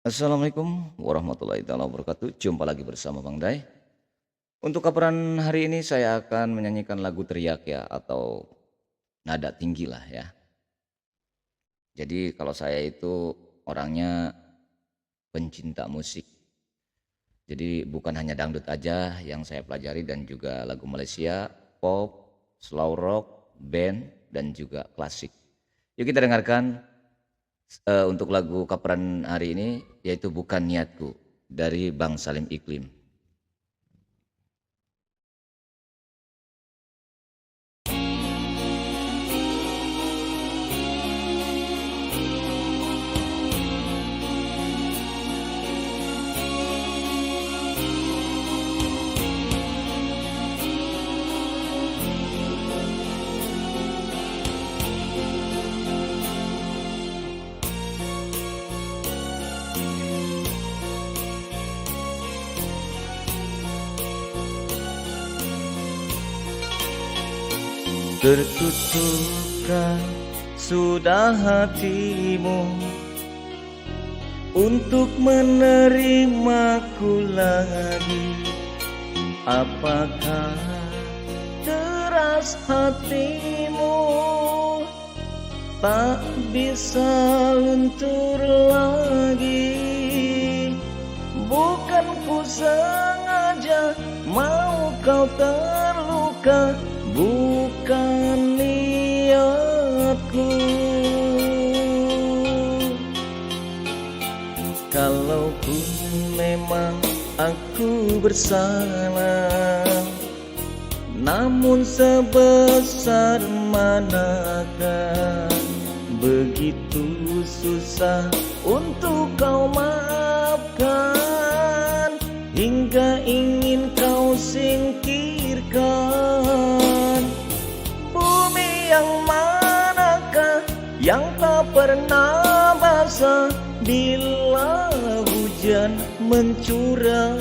Assalamualaikum warahmatullahi taala wabarakatuh. Jumpa lagi bersama Bang Day. Untuk kabaran hari ini saya akan menyanyikan lagu teriak ya atau nada tinggi lah ya. Jadi kalau saya itu orangnya pencinta musik. Jadi bukan hanya dangdut aja yang saya pelajari dan juga lagu Malaysia, pop, slow rock, band dan juga klasik. Yuk kita dengarkan untuk lagu kabaran hari ini yaitu Bukan Niatku dari Bang Salim Iklim. Tertutupkah sudah hatimu untuk menerimaku lagi? Apakah deras hatimu tak bisa luntur lagi? Bukan ku sengaja mau kau terluka, bukan niatku. Kalaupun memang aku bersalah, namun sebesar manakah begitu susah untuk kau maafkan, hingga ingin kau singkirkan. Bumi yang manakah yang tak pernah basah bila hujan mencurah?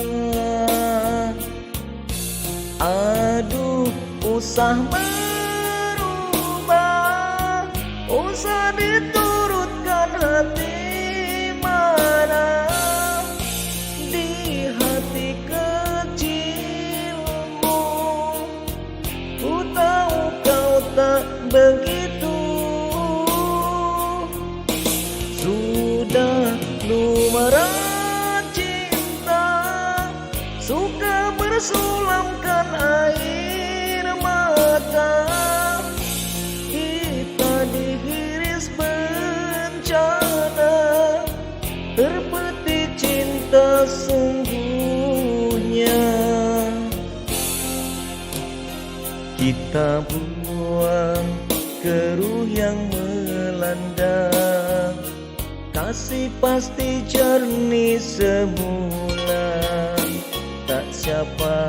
Aduh, usah merubah, usah diturutkan hati mana di hati kecilmu. Ku tahu kau tak begitu. Sudah lumrah cinta, suka bersulamkan air mata. Kita dihiris bencana, terpetik cinta sungguhnya. Kita buang keruh yang melanda, kasih pasti jernih semula. Tak siapa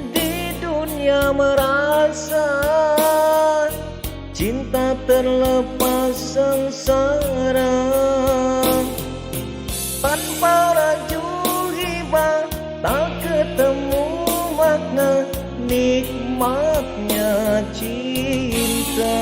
di dunia merasa cinta terlepas sengsara. Tanpa raju hibah tak ketemu makna nikmatnya cinta.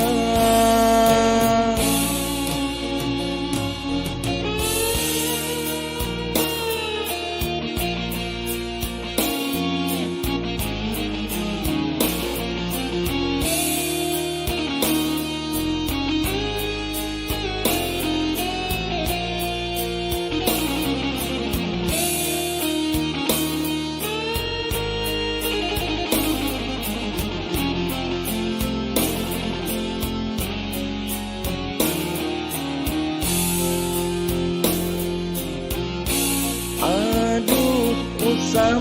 Usah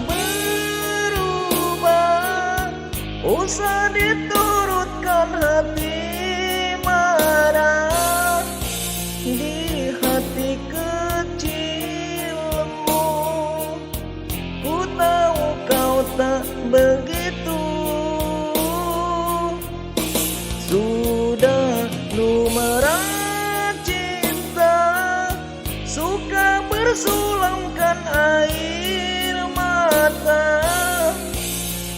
berubah, usah diturutkan hati marah. Di hati kecilmu, ku tahu kau tak begitu. Sudah lumrah cinta, suka bersulamkan air mata.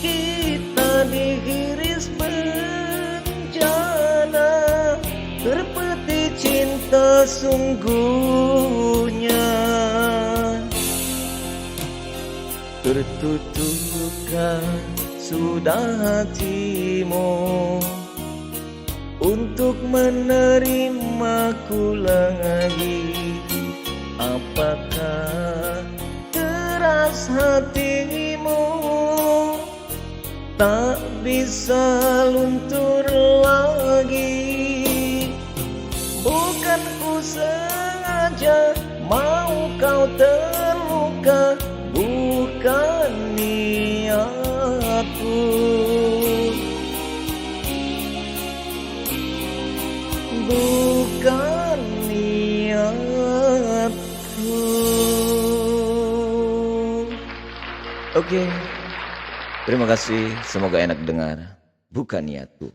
Kita dihiris bencana, terpetik cinta sungguhnya. Tertutukkah sudah hatimu untuk menerimaku lagi? Apakah keras hatimu tak bisa luntur lagi? Bukan ku sengaja mau kau terluka, bukan niatku. Bukan niatku. Oke, terima kasih. Semoga enak dengar. Bukan niatku.